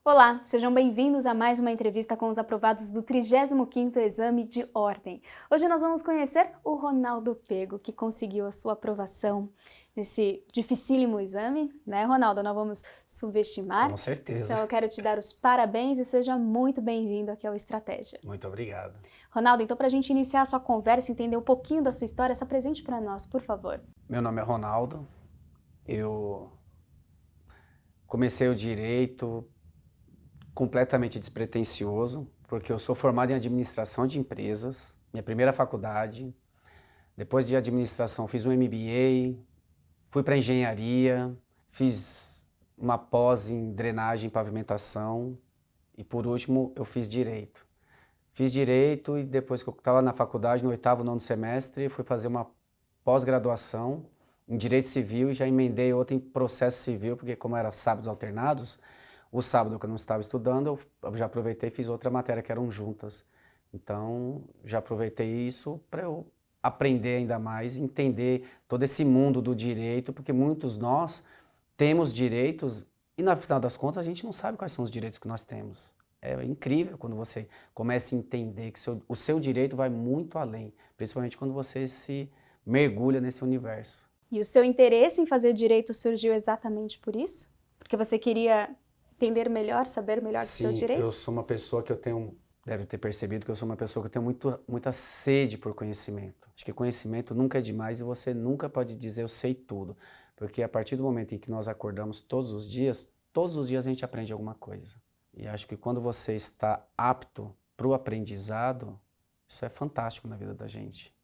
Olá, sejam bem-vindos a mais uma entrevista com os aprovados do 35º Exame de Ordem. Hoje nós vamos conhecer o Ronaldo Pego, que conseguiu a sua aprovação nesse dificílimo exame, né, Ronaldo? Não vamos subestimar. Com certeza. Então eu quero te dar os parabéns e seja muito bem-vindo aqui ao Estratégia. Muito obrigado. Ronaldo, então para a gente iniciar a sua conversa, entender um pouquinho da sua história, se apresente para nós, por favor. Meu nome é Ronaldo, eu comecei o direito completamente despretensioso, porque eu sou formado em administração de empresas, minha primeira faculdade. Depois de administração fiz um MBA, fui para engenharia, fiz uma pós em drenagem e pavimentação e por último eu fiz direito. Fiz direito e depois que eu estava na faculdade, no 8º, 9º semestre, fui fazer uma pós-graduação em direito civil e já emendei outra em processo civil, porque como era sábados alternados, o sábado que eu não estava estudando, eu já aproveitei e fiz outra matéria que eram juntas. Então, já aproveitei isso para eu aprender ainda mais, entender todo esse mundo do direito, porque muitos nós temos direitos e, no final das contas, a gente não sabe quais são os direitos que nós temos. É incrível quando você começa a entender que o seu direito vai muito além, principalmente quando você se mergulha nesse universo. E o seu interesse em fazer direito surgiu exatamente por isso? Porque você queria entender melhor, saber melhor do seu direito? Sim, eu sou uma pessoa que eu tenho, deve ter percebido que eu sou uma pessoa que eu tenho muita sede por conhecimento. Acho que conhecimento nunca é demais e você nunca pode dizer eu sei tudo, porque a partir do momento em que nós acordamos todos os dias a gente aprende alguma coisa. E acho que quando você está apto para o aprendizado, isso é fantástico na vida da gente.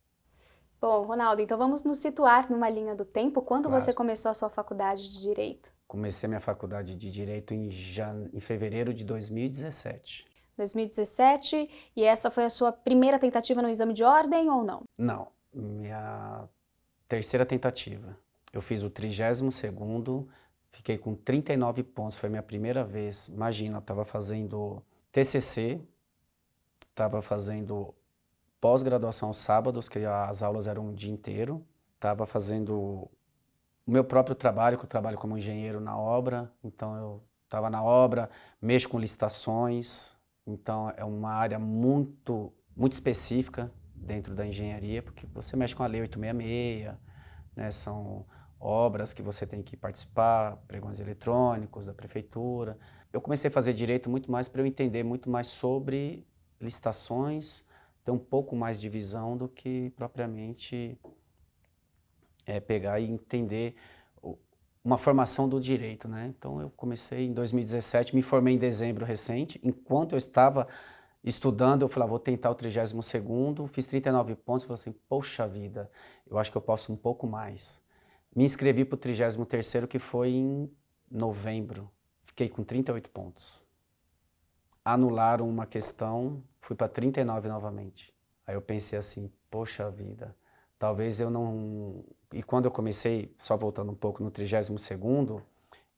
Bom, Ronaldo, então vamos nos situar numa linha do tempo. Quando Claro. você começou a sua faculdade de Direito? Comecei minha faculdade de Direito em fevereiro de 2017. 2017, e essa foi a sua primeira tentativa no exame de ordem ou não? Não, minha terceira tentativa. Eu fiz o 32º, fiquei com 39 pontos, foi minha primeira vez. Imagina, eu estava fazendo TCC, estava fazendo pós-graduação aos sábados, que as aulas eram o dia inteiro, estava fazendo o meu próprio trabalho, que eu trabalho como engenheiro na obra, então eu estava na obra, mexo com licitações, então é uma área muito específica dentro da engenharia, porque você mexe com a Lei 866, né, são obras que você tem que participar, pregões eletrônicos da prefeitura. Eu comecei a fazer direito muito mais para eu entender muito mais sobre licitações, ter um pouco mais de visão do que propriamente pegar e entender uma formação do direito, né? Então eu comecei em 2017, me formei em dezembro recente, enquanto eu estava estudando, eu falei, vou tentar o 32º, fiz 39 pontos, falei assim, poxa vida, eu acho que eu posso um pouco mais. Me inscrevi para o 33º, que foi em novembro, fiquei com 38 pontos. Anularam uma questão, fui para 39 novamente. Aí eu pensei assim, poxa vida, talvez eu não... E quando eu comecei, só voltando um pouco no 32º,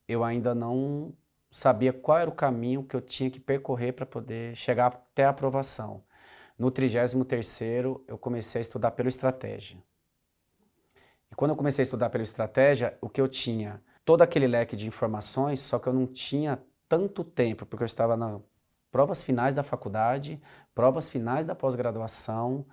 eu ainda não sabia qual era o caminho que eu tinha que percorrer para poder chegar até a aprovação. No 33º, eu comecei a estudar pelo Estratégia. E quando eu comecei a estudar pelo Estratégia, o que eu tinha? Todo aquele leque de informações, só que eu não tinha tanto tempo, porque eu estava nas provas finais da faculdade, provas finais da pós-graduação,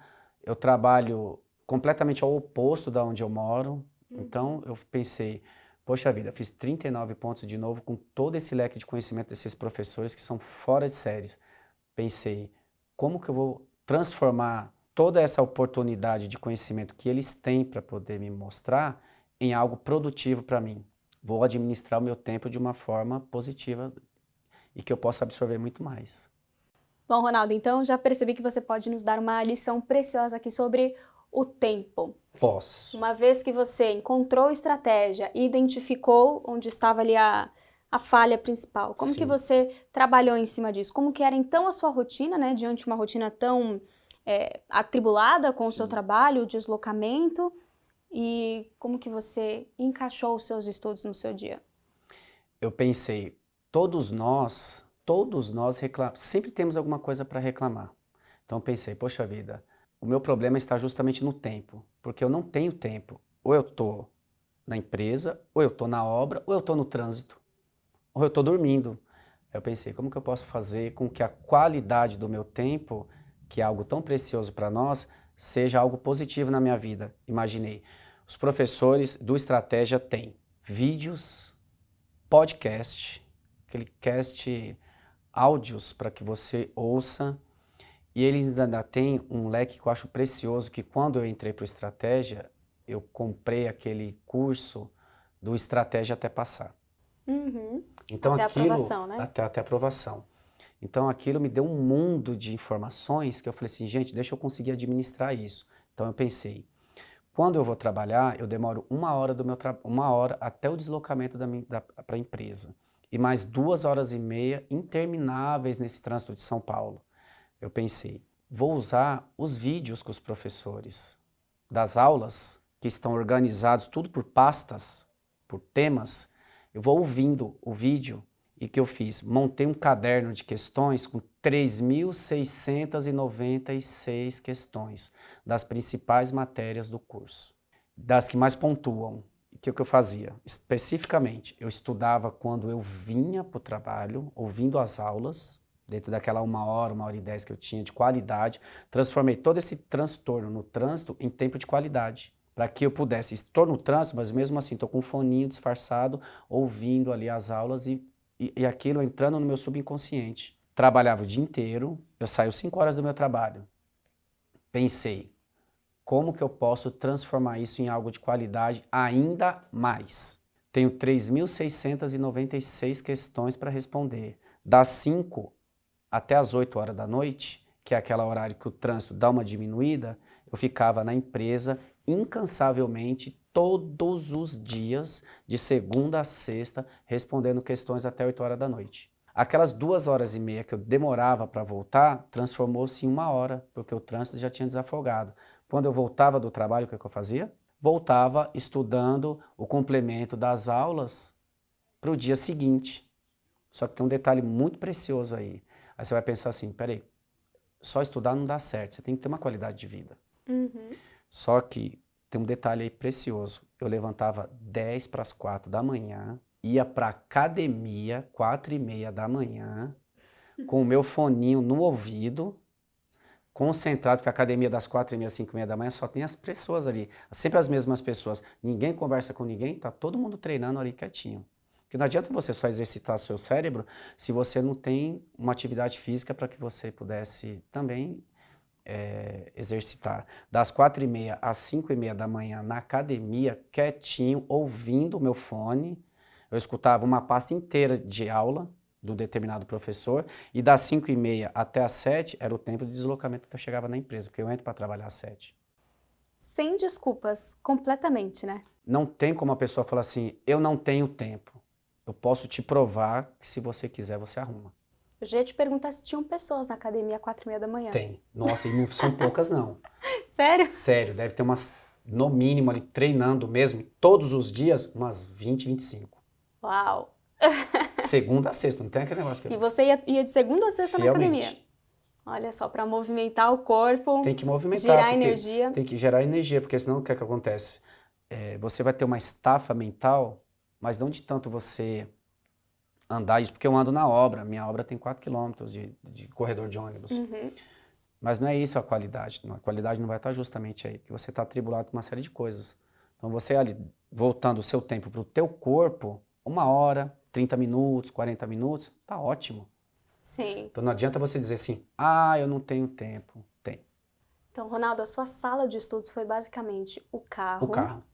eu trabalho completamente ao oposto da onde eu moro, então eu pensei, poxa vida, fiz 39 pontos de novo com todo esse leque de conhecimento desses professores que são fora de séries. Pensei, como que eu vou transformar toda essa oportunidade de conhecimento que eles têm para poder me mostrar em algo produtivo para mim? Vou administrar o meu tempo de uma forma positiva e que eu possa absorver muito mais. Bom, Ronaldo, então já percebi que você pode nos dar uma lição preciosa aqui sobre o tempo. Posso. Uma vez que você encontrou estratégia e identificou onde estava ali a falha principal, como que você trabalhou em cima disso? Como que era então a sua rotina, né, diante de uma rotina tão atribulada com o seu trabalho, o deslocamento, e como que você encaixou os seus estudos no seu dia? Eu pensei, todos nós sempre temos alguma coisa para reclamar. Então eu pensei, poxa vida, o meu problema está justamente no tempo, porque eu não tenho tempo. Ou eu estou na empresa, ou eu estou na obra, ou eu estou no trânsito, ou eu estou dormindo. Eu pensei, como que eu posso fazer com que a qualidade do meu tempo, que é algo tão precioso para nós, seja algo positivo na minha vida? Imaginei, os professores do Estratégia têm vídeos, podcast, aquele cast áudios para que você ouça, e eles ainda têm um leque que eu acho precioso, que quando eu entrei para o Estratégia, eu comprei aquele curso do Estratégia até passar. Uhum. Então Até a aquilo, aprovação, né? até a aprovação. Então aquilo me deu um mundo de informações que eu falei assim, gente, deixa eu conseguir administrar isso. Então eu pensei, quando eu vou trabalhar, eu demoro 1 hora do meu 1 hora até o deslocamento para a empresa. E mais 2 horas e meia intermináveis nesse trânsito de São Paulo. Eu pensei, vou usar os vídeos com os professores das aulas, que estão organizados tudo por pastas, por temas. Eu vou ouvindo o vídeo e o que eu fiz? Montei um caderno de questões com 3.696 questões das principais matérias do curso, das que mais pontuam. O que eu fazia? Especificamente, eu estudava quando eu vinha para o trabalho, ouvindo as aulas, dentro daquela 1 hora, 1 hora e 10 que eu tinha de qualidade, transformei todo esse transtorno no trânsito em tempo de qualidade, para que eu pudesse, estou no trânsito, mas mesmo assim estou com um foninho disfarçado, ouvindo ali as aulas e aquilo entrando no meu subconsciente. Trabalhava o dia inteiro, eu saio 5 horas do meu trabalho. Pensei, como que eu posso transformar isso em algo de qualidade ainda mais? Tenho 3.696 questões para responder. Das 5 até as 8 horas da noite, que é aquele horário que o trânsito dá uma diminuída, eu ficava na empresa incansavelmente todos os dias, de segunda a sexta, respondendo questões até 8 horas da noite. Aquelas 2 horas e meia que eu demorava para voltar, transformou-se em 1 hora, porque o trânsito já tinha desafogado. Quando eu voltava do trabalho, o que eu fazia? Voltava estudando o complemento das aulas para o dia seguinte. Só que tem um detalhe muito precioso aí. Aí você vai pensar assim, peraí, só estudar não dá certo, você tem que ter uma qualidade de vida. Uhum. Só que tem um detalhe aí precioso. Eu levantava 10 para as 4 da manhã, ia para academia 4h30 da manhã, com o meu foninho no ouvido, concentrado, porque a academia das 4h30 às 5h30 da manhã só tem as pessoas ali, sempre as mesmas pessoas. Ninguém conversa com ninguém, tá todo mundo treinando ali quietinho. Porque não adianta você só exercitar o seu cérebro se você não tem uma atividade física para que você pudesse também exercitar. Das 4h30 às 5h30 da manhã na academia, quietinho, ouvindo o meu fone, eu escutava uma pasta inteira de aula do determinado professor e das 5h30 até às 7 era o tempo de deslocamento que eu chegava na empresa, porque eu entro para trabalhar às 7. Sem desculpas, completamente, né? Não tem como a pessoa falar assim, eu não tenho tempo. Eu posso te provar que se você quiser, você arruma. Eu já ia te perguntar se tinham pessoas na academia 4h30 da manhã. Tem. Nossa, e não são poucas não. Sério? Sério, deve ter umas, no mínimo ali, treinando mesmo, todos os dias, umas 20, 25. Uau! Segunda a sexta, não tem aquele negócio que... E você ia de segunda a sexta na Fielmente. academia? Olha só, para movimentar o corpo, Tem que movimentar. girar porque energia. Tem que gerar energia, porque senão o que é que acontece? Você vai ter uma estafa mental, mas não de tanto você andar isso, porque eu ando na obra, minha obra tem 4 quilômetros de corredor de ônibus. Uhum. Mas não é isso a qualidade, a qualidade não vai estar justamente aí, porque você está atribulado com uma série de coisas. Então você ali, voltando o seu tempo para o teu corpo, 1 hora, 30 minutos, 40 minutos, tá ótimo. Sim. Então não adianta você dizer assim, eu não tenho tempo. Tem. Então, Ronaldo, a sua sala de estudos foi basicamente o carro. O carro.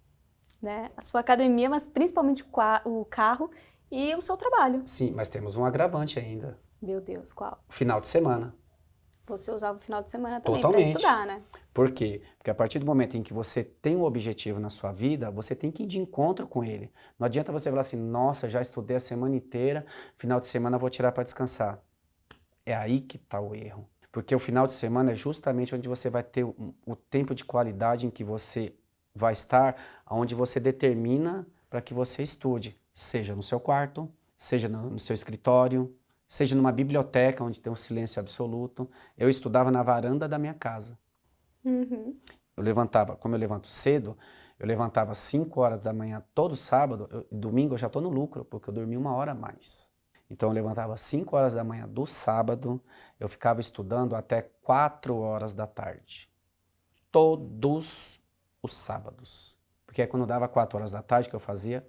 Né? A sua academia, mas principalmente o carro e o seu trabalho. Sim, mas temos um agravante ainda. Meu Deus, qual? O final de semana. Você usava o final de semana também para Totalmente. estudar, né? Por quê? Porque a partir do momento em que você tem um objetivo na sua vida, você tem que ir de encontro com ele. Não adianta você falar assim, nossa, já estudei a semana inteira, final de semana eu vou tirar para descansar. É aí que está o erro. Porque o final de semana é justamente onde você vai ter o tempo de qualidade em que você vai estar, onde você determina para que você estude. Seja no seu quarto, seja no seu escritório, seja numa biblioteca onde tem um silêncio absoluto. Eu estudava na varanda da minha casa. Uhum. Eu levantava, como eu levanto cedo, eu levantava às 5 horas da manhã todo sábado, domingo eu já estou no lucro, porque eu dormi 1 hora a mais. Então eu levantava às 5 horas da manhã do sábado, eu ficava estudando até 4 horas da tarde. Todos os sábados. Porque aí quando dava 4 horas da tarde, o que eu fazia?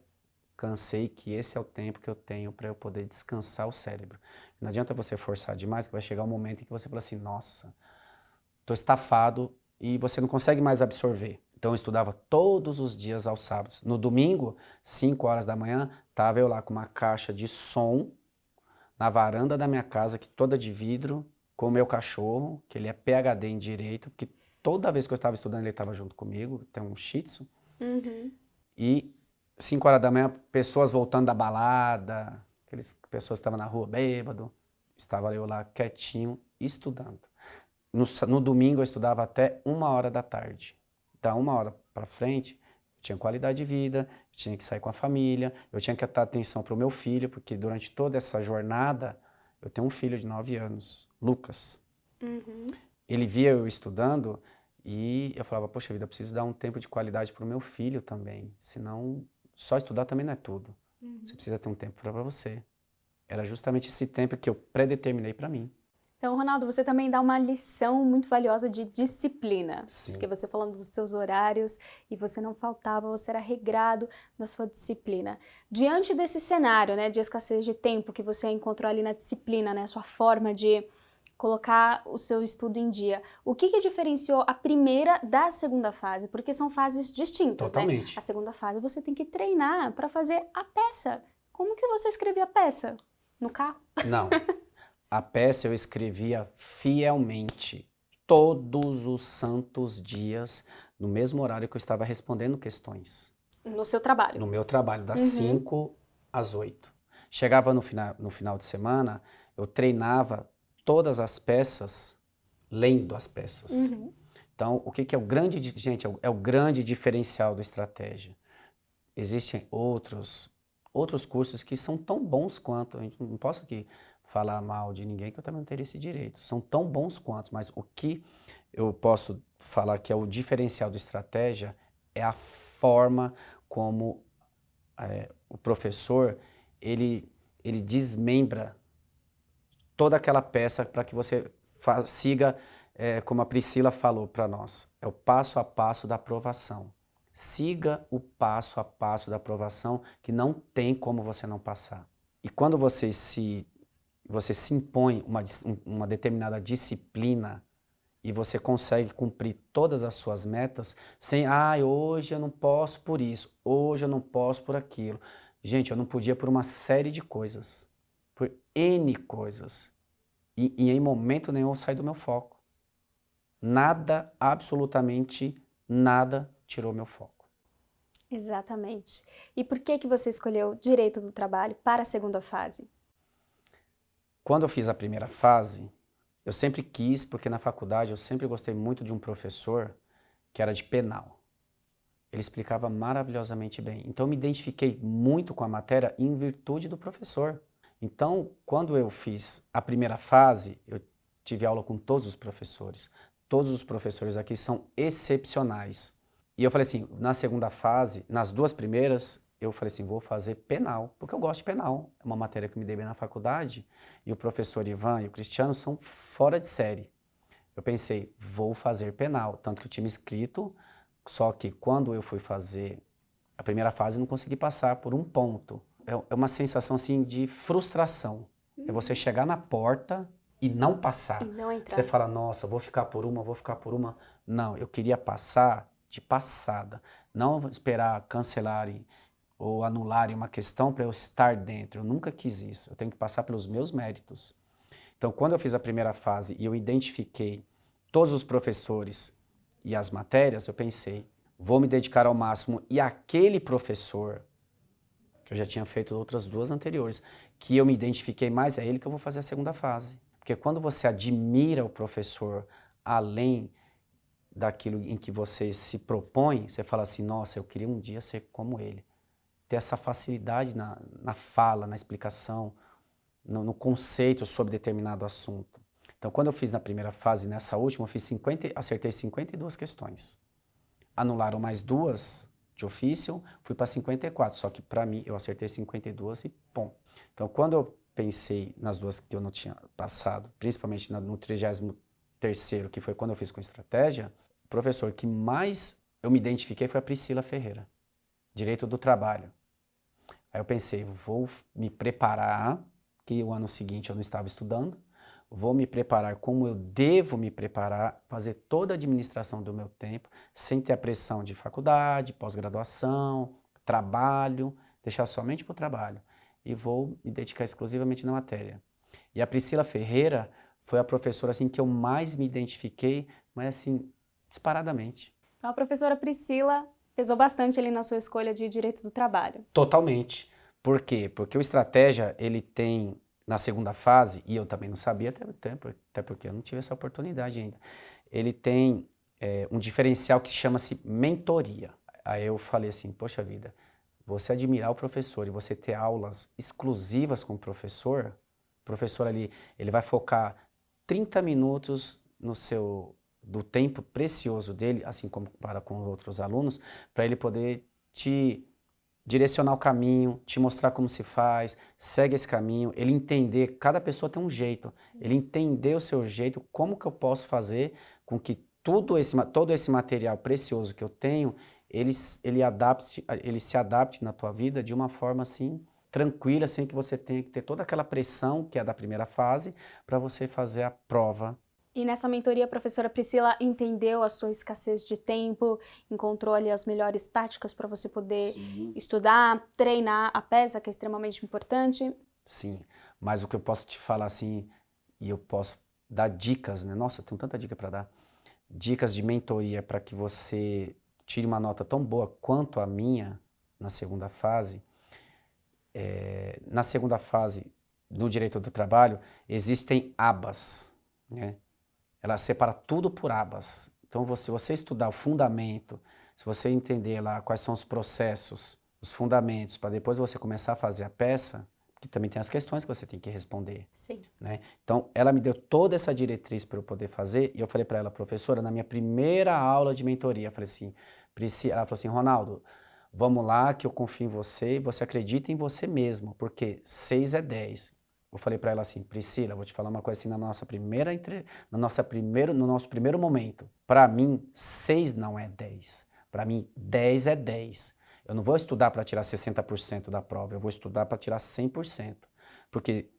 Cansei que esse é o tempo que eu tenho para eu poder descansar o cérebro. Não adianta você forçar demais, que vai chegar um momento em que você fala assim, nossa, estou estafado e você não consegue mais absorver. Então eu estudava todos os dias aos sábados. No domingo, 5 horas da manhã, estava eu lá com uma caixa de som na varanda da minha casa, que toda de vidro, com o meu cachorro, que ele é PhD em Direito, que toda vez que eu estava estudando ele estava junto comigo, tem um Shih Tzu. E 5 horas da manhã, pessoas voltando da balada, aquelas pessoas que estavam na rua bêbado, estava eu lá quietinho, estudando. No domingo eu estudava até 1 hora da tarde. Da 1 hora para frente, eu tinha qualidade de vida, eu tinha que sair com a família, eu tinha que dar atenção para o meu filho, porque durante toda essa jornada, eu tenho um filho de 9 anos, Lucas. Ele via eu estudando e eu falava, poxa vida, eu preciso dar um tempo de qualidade para o meu filho também, senão só estudar também não é tudo. Você precisa ter um tempo para você. Era justamente esse tempo que eu predeterminei para mim. Então, Ronaldo, você também dá uma lição muito valiosa de disciplina. Sim. Porque você falando dos seus horários e você não faltava, você era regrado na sua disciplina. Diante desse cenário, né, de escassez de tempo que você encontrou ali na disciplina, né, sua forma de colocar o seu estudo em dia, o que diferenciou a primeira da segunda fase? Porque são fases distintas, Totalmente. né? A segunda fase você tem que treinar para fazer a peça. Como que você escrevia a peça? No carro? Não. A peça eu escrevia fielmente, todos os santos dias, no mesmo horário que eu estava respondendo questões. No seu trabalho? No meu trabalho, das 5 às 8. Chegava no final de semana, eu treinava todas as peças, lendo as peças. Então, o que é o grande, gente, é o grande diferencial do Estratégia. Existem outros cursos que são tão bons quanto, a gente não posso aqui falar mal de ninguém, que eu também não teria esse direito. São tão bons quanto, mas o que eu posso falar que é o diferencial do Estratégia é a forma como o professor, ele desmembra toda aquela peça para que você siga, como a Priscila falou para nós, é o passo a passo da aprovação. Siga o passo a passo da aprovação, que não tem como você não passar. E quando você se impõe uma determinada disciplina e você consegue cumprir todas as suas metas sem, hoje eu não posso por isso, hoje eu não posso por aquilo. Gente, eu não podia por uma série de coisas, por N coisas. E em momento nenhum eu saí do meu foco. Nada, absolutamente nada tirou meu foco. Exatamente. E por que você escolheu Direito do Trabalho para a segunda fase? Quando eu fiz a primeira fase, eu sempre quis, porque na faculdade eu sempre gostei muito de um professor que era de penal. Ele explicava maravilhosamente bem. Então eu me identifiquei muito com a matéria em virtude do professor. Então, quando eu fiz a primeira fase, eu tive aula com todos os professores. Todos os professores aqui são excepcionais. E eu falei assim, na segunda fase, nas 2 primeiras, eu falei assim, vou fazer penal, porque eu gosto de penal. É uma matéria que eu me dei bem na faculdade, e o professor Ivan e o Cristiano são fora de série. Eu pensei, vou fazer penal, tanto que eu tinha escrito, só que quando eu fui fazer a primeira fase, eu não consegui passar por um ponto. É uma sensação assim de frustração. É você chegar na porta e não passar. E não entrar. Você fala, nossa, vou ficar por uma, vou ficar por uma. Não, eu queria passar de passada. Não esperar cancelarem ou anularem uma questão para eu estar dentro. Eu nunca quis isso. Eu tenho que passar pelos meus méritos. Então, quando eu fiz a primeira fase e eu identifiquei todos os professores e as matérias, eu pensei, vou me dedicar ao máximo. E aquele professor, que eu já tinha feito outras 2 anteriores, que eu me identifiquei mais, é ele que eu vou fazer a segunda fase. Porque quando você admira o professor além daquilo em que você se propõe, você fala assim, nossa, eu queria um dia ser como ele. Ter essa facilidade na fala, na explicação, no conceito sobre determinado assunto. Então, quando eu fiz na primeira fase, nessa última, eu acertei 52 questões. Anularam mais 2 de ofício, fui para 54, só que para mim eu acertei 52 e ponto. Então, quando eu pensei nas duas que eu não tinha passado, principalmente no 33º, que foi quando eu fiz com estratégia, o professor que mais eu me identifiquei foi a Priscila Ferreira, Direito do Trabalho. Aí eu pensei, vou me preparar, que o ano seguinte eu não estava estudando, vou me preparar como eu devo me preparar, fazer toda a administração do meu tempo, sem ter a pressão de faculdade, pós-graduação, trabalho, deixar somente para o trabalho. E vou me dedicar exclusivamente na matéria. E a Priscila Ferreira foi a professora assim, que eu mais me identifiquei, mas assim, disparadamente. Então, a professora Priscila pesou bastante ali na sua escolha de Direito do Trabalho. Totalmente. Por quê? Porque o estratégia, ele tem, na segunda fase, e eu também não sabia, até porque eu não tive essa oportunidade ainda, ele tem um diferencial que chama-se mentoria. Aí eu falei assim, poxa vida, você admirar o professor e você ter aulas exclusivas com o professor ali, ele vai focar 30 minutos do tempo precioso dele, assim como para com outros alunos, para ele poder te direcionar o caminho, te mostrar como se faz, segue esse caminho, ele entender, cada pessoa tem um jeito, ele entender o seu jeito, como que eu posso fazer com que todo esse material precioso que eu tenho, ele se adapte na tua vida de uma forma assim, tranquila, sem que você tenha que ter toda aquela pressão que é da primeira fase, para você fazer a prova. E nessa mentoria, a professora Priscila entendeu a sua escassez de tempo, encontrou ali as melhores táticas para você poder estudar, treinar a peça, que é extremamente importante. Sim, mas o que eu posso te falar assim, e eu posso dar dicas, né? Nossa, eu tenho tanta dica para dar. Dicas de mentoria para que você tire uma nota tão boa quanto a minha na segunda fase. Na segunda fase, no direito do trabalho, existem abas, né? Ela separa tudo por abas. Então, se você estudar o fundamento, se você entender lá quais são os processos, os fundamentos, para depois você começar a fazer a peça, que também tem as questões que você tem que responder. Sim. Né? Então, ela me deu toda essa diretriz para eu poder fazer, e eu falei para ela, professora, na minha primeira aula de mentoria, eu falei assim, ela falou assim, Ronaldo, vamos lá que eu confio em você, você acredita em você mesmo, porque 6 é 10. Eu falei para ela assim, Priscila, vou te falar uma coisa assim, no nosso primeiro momento, para mim, 6 não é 10. Para mim, 10 é 10. Eu não vou estudar para tirar 60% da prova, eu vou estudar para tirar 100%. Porque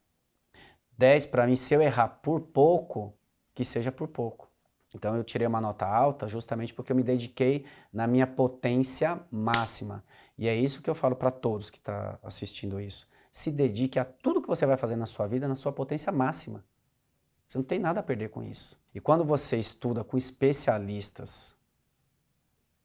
10 para mim, se eu errar por pouco, que seja por pouco. Então eu tirei uma nota alta justamente porque eu me dediquei na minha potência máxima. E é isso que eu falo para todos que estão assistindo isso. Se dedique a tudo que você vai fazer na sua vida, na sua potência máxima. Você não tem nada a perder com isso. E quando você estuda com especialistas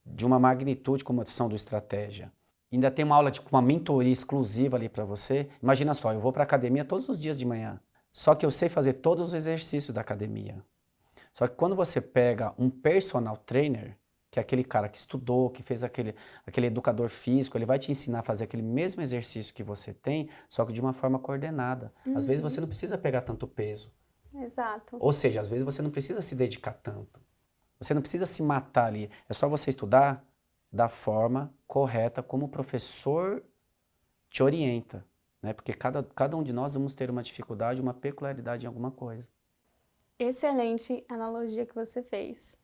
de uma magnitude como a são do Estratégia, ainda tem uma aula, tipo uma mentoria exclusiva ali para você, imagina só, eu vou para a academia todos os dias de manhã, só que eu sei fazer todos os exercícios da academia. Só que quando você pega um personal trainer, que é aquele cara que estudou, que fez aquele educador físico, ele vai te ensinar a fazer aquele mesmo exercício que você tem, só que de uma forma coordenada. Às vezes você não precisa pegar tanto peso. Exato. Ou seja, às vezes você não precisa se dedicar tanto. Você não precisa se matar ali. É só você estudar da forma correta como o professor te orienta. Né? Porque cada um de nós vamos ter uma dificuldade, uma peculiaridade em alguma coisa. Excelente analogia que você fez.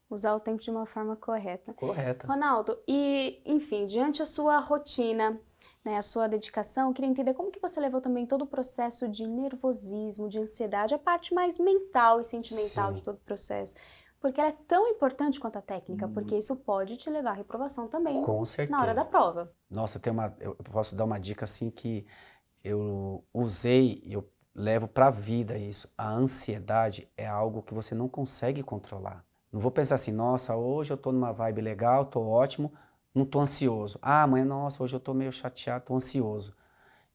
Usar o tempo de uma forma correta. Correta. Ronaldo, e enfim, diante da sua rotina, né, a sua dedicação, eu queria entender como que você levou também todo o processo de nervosismo, de ansiedade, a parte mais mental e sentimental de todo o processo. Porque ela é tão importante quanto a técnica, porque isso pode te levar à reprovação também. Com certeza. Na hora da prova. Nossa, eu posso dar uma dica assim que eu usei, eu levo para a vida isso. A ansiedade é algo que você não consegue controlar. Não vou pensar assim, nossa, hoje eu tô numa vibe legal, tô ótimo, não tô ansioso. Ah, amanhã, nossa, hoje eu tô meio chateado, tô ansioso.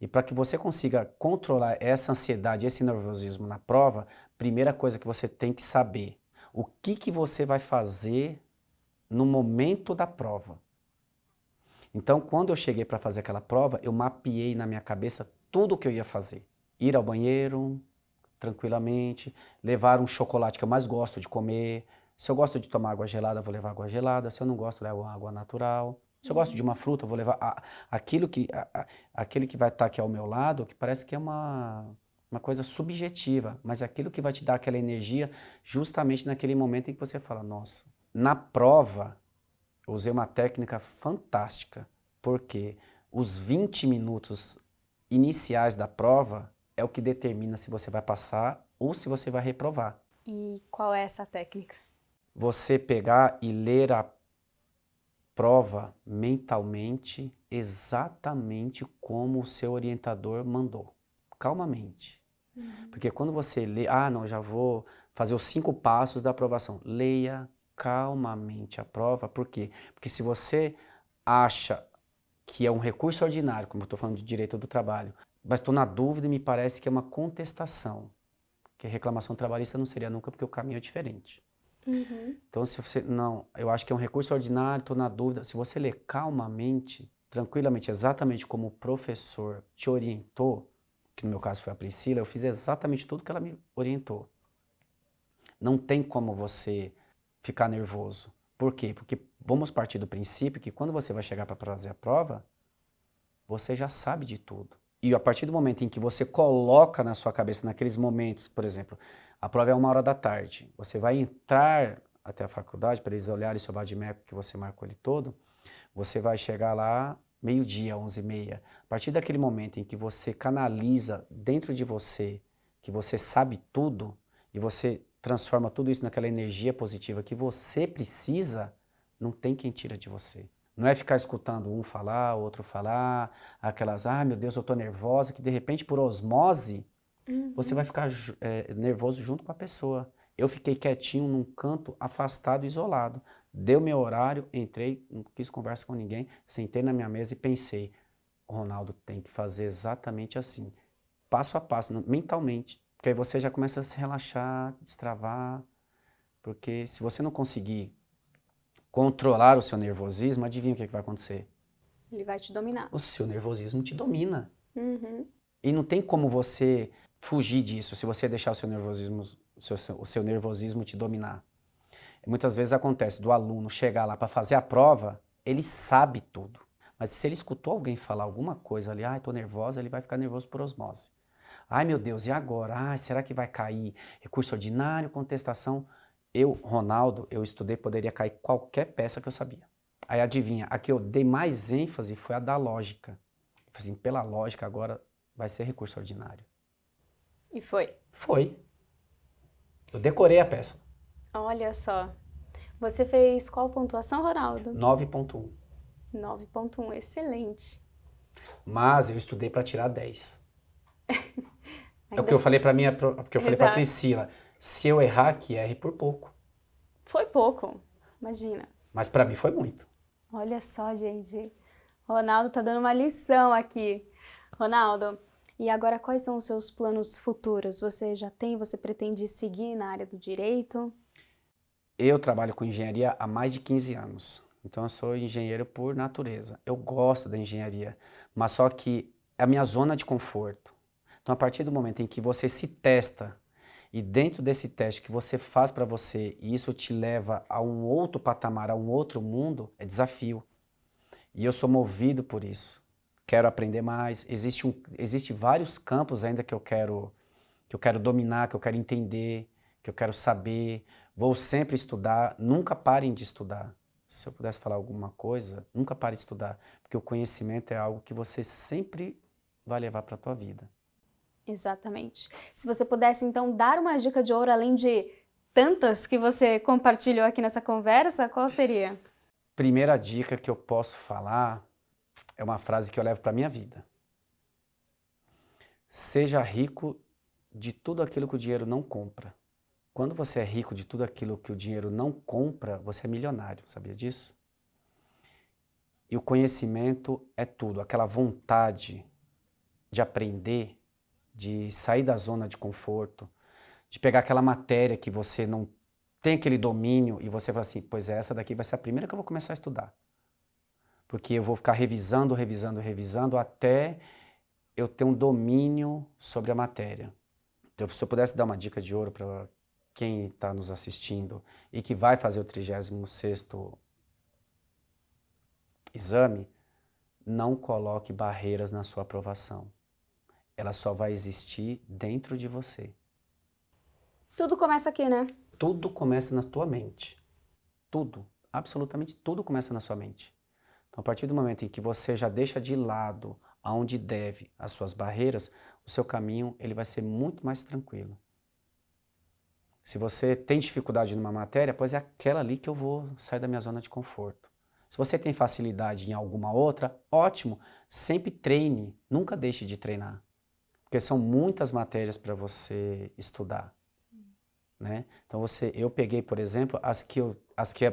E para que você consiga controlar essa ansiedade, esse nervosismo na prova, primeira coisa que você tem que saber, o que você vai fazer no momento da prova. Então, quando eu cheguei para fazer aquela prova, eu mapeei na minha cabeça tudo o que eu ia fazer. Ir ao banheiro, tranquilamente, levar um chocolate que eu mais gosto de comer. Se eu gosto de tomar água gelada, vou levar água gelada. Se eu não gosto, levo água natural. Se eu gosto de uma fruta, eu vou levar aquele que vai estar aqui ao meu lado, que parece que é uma coisa subjetiva, mas é aquilo que vai te dar aquela energia justamente naquele momento em que você fala, nossa, na prova eu usei uma técnica fantástica, porque os 20 minutos iniciais da prova é o que determina se você vai passar ou se você vai reprovar. E qual é essa técnica? Você pegar e ler a prova mentalmente exatamente como o seu orientador mandou, calmamente. Porque quando você lê, não, já vou fazer os 5 passos da aprovação. Leia calmamente a prova, por quê? Porque se você acha que é um recurso ordinário, como eu estou falando de direito do trabalho, mas estou na dúvida e me parece que é uma contestação, que reclamação trabalhista não seria nunca, porque o caminho é diferente. Então, se você, não, eu acho que é um recurso ordinário, estou na dúvida, se você ler calmamente, tranquilamente, exatamente como o professor te orientou, que no meu caso foi a Priscila, eu fiz exatamente tudo que ela me orientou. Não tem como você ficar nervoso. Por quê? Porque vamos partir do princípio que quando você vai chegar para fazer a prova, você já sabe de tudo. E a partir do momento em que você coloca na sua cabeça, naqueles momentos, por exemplo, a prova é 13h, você vai entrar até a faculdade para eles olharem seu vadimeco que você marcou ele todo, você vai chegar lá meio-dia, 11h30. A partir daquele momento em que você canaliza dentro de você, que você sabe tudo, e você transforma tudo isso naquela energia positiva que você precisa, não tem quem tira de você. Não é ficar escutando um falar, outro falar, aquelas, meu Deus, eu tô nervosa, que de repente por osmose, você vai ficar nervoso junto com a pessoa. Eu fiquei quietinho num canto, afastado, isolado. Deu meu horário, entrei, não quis conversa com ninguém, sentei na minha mesa e pensei, o Ronaldo tem que fazer exatamente assim, passo a passo, mentalmente, porque aí você já começa a se relaxar, destravar, porque se você não conseguir controlar o seu nervosismo, adivinha o que vai acontecer? Ele vai te dominar. O seu nervosismo te domina. E não tem como você fugir disso se você deixar o seu nervosismo te dominar. Muitas vezes acontece do aluno chegar lá para fazer a prova, ele sabe tudo. Mas se ele escutou alguém falar alguma coisa ali, estou nervosa, ele vai ficar nervoso por osmose. Ai meu Deus, e agora? Será que vai cair recurso ordinário, contestação? Eu, Ronaldo, eu estudei, poderia cair qualquer peça que eu sabia. Aí adivinha, a que eu dei mais ênfase foi a da lógica. Eu falei assim, pela lógica agora vai ser recurso ordinário. E foi? Foi. Eu decorei a peça. Olha só. Você fez qual pontuação, Ronaldo? 9.1. 9.1, excelente. Mas eu estudei para tirar 10. É o que eu falei para a Priscila. Se eu errar, que erre por pouco. Foi pouco, imagina. Mas para mim foi muito. Olha só, gente. Ronaldo tá dando uma lição aqui. Ronaldo, e agora quais são os seus planos futuros? Você pretende seguir na área do direito? Eu trabalho com engenharia há mais de 15 anos. Então eu sou engenheiro por natureza. Eu gosto da engenharia, mas só que é a minha zona de conforto. Então a partir do momento em que você se testa e dentro desse teste que você faz para você e isso te leva a um outro patamar, a um outro mundo, é desafio. E eu sou movido por isso. Quero aprender mais. Existe vários campos ainda que eu quero dominar, que eu quero entender, que eu quero saber. Vou sempre estudar. Nunca parem de estudar. Se eu pudesse falar alguma coisa, nunca pare de estudar, porque o conhecimento é algo que você sempre vai levar para a tua vida. Exatamente. Se você pudesse, então, dar uma dica de ouro, além de tantas que você compartilhou aqui nessa conversa, qual seria? Primeira dica que eu posso falar é uma frase que eu levo para a minha vida. Seja rico de tudo aquilo que o dinheiro não compra. Quando você é rico de tudo aquilo que o dinheiro não compra, você é milionário, sabia disso? E o conhecimento é tudo, aquela vontade de aprender, de sair da zona de conforto, de pegar aquela matéria que você não tem aquele domínio e você fala assim, pois essa daqui vai ser a primeira que eu vou começar a estudar. Porque eu vou ficar revisando até eu ter um domínio sobre a matéria. Então, se eu pudesse dar uma dica de ouro para quem está nos assistindo e que vai fazer o 36º exame, não coloque barreiras na sua aprovação. Ela só vai existir dentro de você. Tudo começa aqui, né? Tudo começa na tua mente. Tudo, absolutamente tudo começa na sua mente. Então, a partir do momento em que você já deixa de lado aonde deve as suas barreiras, o seu caminho ele vai ser muito mais tranquilo. Se você tem dificuldade numa matéria, pois é aquela ali que eu vou sair da minha zona de conforto. Se você tem facilidade em alguma outra, ótimo, sempre treine, nunca deixe de treinar. Porque são muitas matérias para você estudar. Né? Então eu peguei, por exemplo,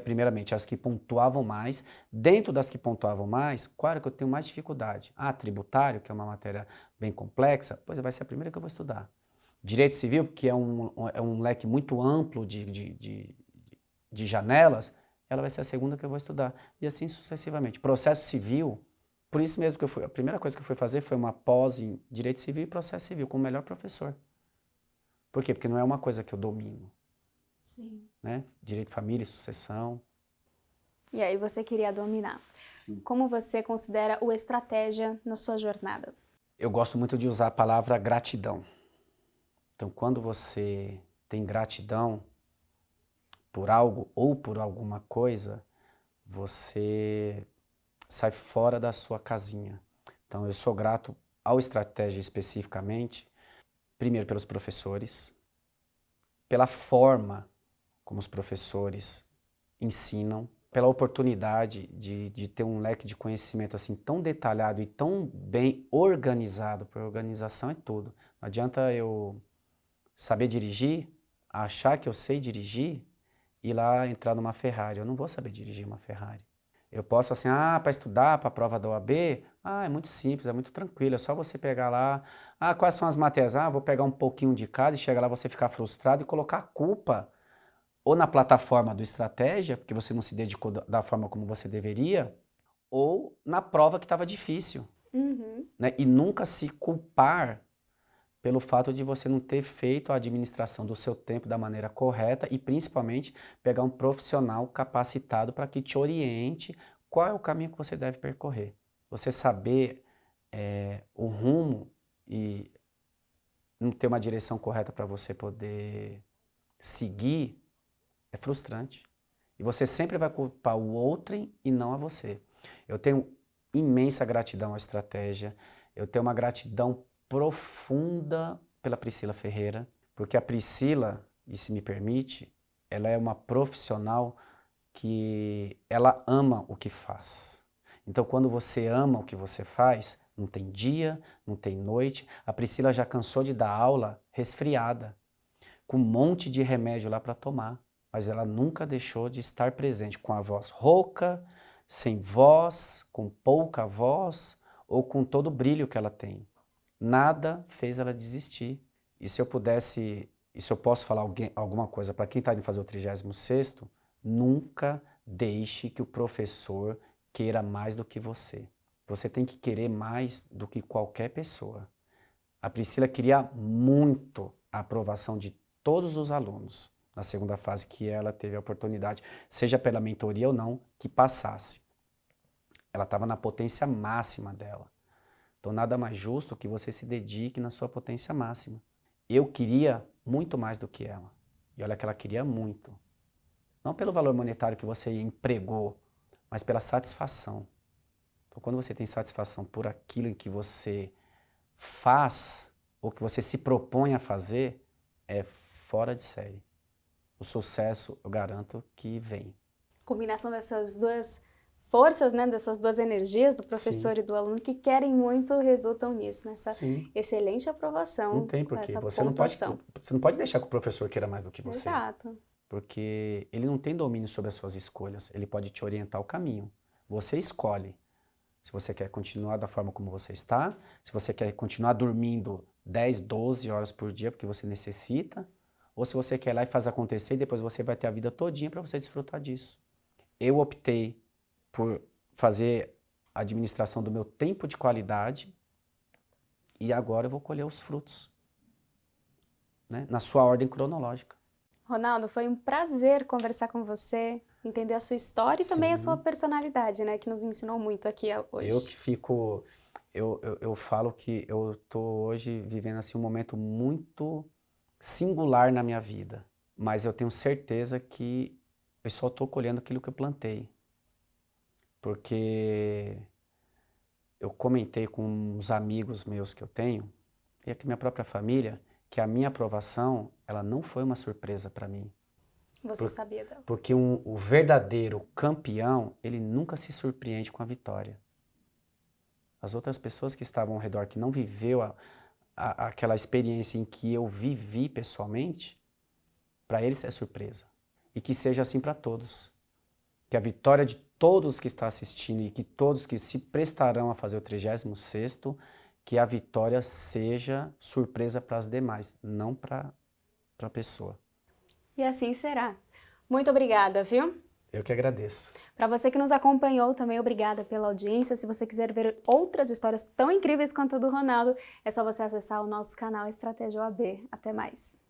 primeiramente, as que pontuavam mais. Dentro das que pontuavam mais, qual era que eu tenho mais dificuldade? Tributário, que é uma matéria bem complexa, pois vai ser a primeira que eu vou estudar. Direito civil, que é um leque muito amplo de janelas, ela vai ser a segunda que eu vou estudar. E assim sucessivamente. Processo civil, por isso mesmo que a primeira coisa que eu fui fazer foi uma pós em Direito Civil e Processo Civil, com o melhor professor. Por quê? Porque não é uma coisa que eu domino. Sim. Né? Direito de família e sucessão. E aí você queria dominar. Sim. Como você considera o estratégia na sua jornada? Eu gosto muito de usar a palavra gratidão. Então, quando você tem gratidão por algo ou por alguma coisa, você sai fora da sua casinha. Então, eu sou grato ao estratégia especificamente, primeiro pelos professores, pela forma como os professores ensinam, pela oportunidade de ter um leque de conhecimento assim tão detalhado e tão bem organizado, porque organização é tudo. Não adianta eu saber dirigir, achar que eu sei dirigir e ir lá entrar numa Ferrari. Eu não vou saber dirigir uma Ferrari. Eu posso assim, para estudar para a prova da OAB, é muito simples, é muito tranquilo, é só você pegar lá, quais são as matérias? Vou pegar um pouquinho de cada e chegar lá você ficar frustrado e colocar a culpa ou na plataforma do estratégia, porque você não se dedicou da forma como você deveria, ou na prova que estava difícil. Uhum. Né? E nunca se culpar pelo fato de você não ter feito a administração do seu tempo da maneira correta e, principalmente, pegar um profissional capacitado para que te oriente qual é o caminho que você deve percorrer. Você saber o rumo e não ter uma direção correta para você poder seguir é frustrante. E você sempre vai culpar o outrem e não a você. Eu tenho imensa gratidão à estratégia, eu tenho uma gratidão profunda pela Priscila Ferreira, porque a Priscila, e se me permite, ela é uma profissional que ela ama o que faz. Então, quando você ama o que você faz, não tem dia, não tem noite. A Priscila já cansou de dar aula resfriada, com um monte de remédio lá para tomar, mas ela nunca deixou de estar presente com a voz rouca, sem voz, com pouca voz ou com todo o brilho que ela tem. Nada fez ela desistir. E se eu posso falar alguma coisa para quem está indo fazer o 36º, nunca deixe que o professor queira mais do que você. Você tem que querer mais do que qualquer pessoa. A Priscila queria muito a aprovação de todos os alunos na segunda fase que ela teve a oportunidade, seja pela mentoria ou não, que passasse. Ela estava na potência máxima dela. Então, nada mais justo que você se dedique na sua potência máxima. Eu queria muito mais do que ela. E olha que ela queria muito. Não pelo valor monetário que você empregou, mas pela satisfação. Então, quando você tem satisfação por aquilo em que você faz, ou que você se propõe a fazer, é fora de série. O sucesso, eu garanto que vem. Combinação dessas duas forças, né, dessas duas energias, do professor Sim. e do aluno, que querem muito, resultam nisso, nessa Sim. excelente aprovação. Não tem porquê. Essa Você não pode deixar que o professor queira mais do que você. Exato. Porque ele não tem domínio sobre as suas escolhas. Ele pode te orientar o caminho. Você escolhe. Se você quer continuar da forma como você está, se você quer continuar dormindo 10, 12 horas por dia porque você necessita, ou se você quer ir lá e faz acontecer e depois você vai ter a vida todinha para você desfrutar disso. Eu optei por fazer a administração do meu tempo de qualidade e agora eu vou colher os frutos, né? Na sua ordem cronológica. Ronaldo, foi um prazer conversar com você, entender a sua história e também a sua Sim, personalidade, né, que nos ensinou muito aqui eu que hoje. fico, eu falo que eu tô hoje vivendo assim um momento muito singular na minha vida, mas eu tenho certeza que eu só estou colhendo aquilo que eu plantei, porque eu comentei com uns amigos meus que eu tenho, e aqui minha própria família, que a minha aprovação, ela não foi uma surpresa para mim. Você Por- sabia dela. Porque o verdadeiro campeão, ele nunca se surpreende com a vitória. As outras pessoas que estavam ao redor, que não viveu aquela experiência em que eu vivi pessoalmente, para eles é surpresa. E que seja assim para todos. Que a vitória de todos que estão assistindo e que todos que se prestarão a fazer o 36º, que a vitória seja surpresa para as demais, não para a pessoa. E assim será. Muito obrigada, viu? Eu que agradeço. Para você que nos acompanhou, também obrigada pela audiência. Se você quiser ver outras histórias tão incríveis quanto a do Ronaldo, é só você acessar o nosso canal Estratégia OAB. Até mais.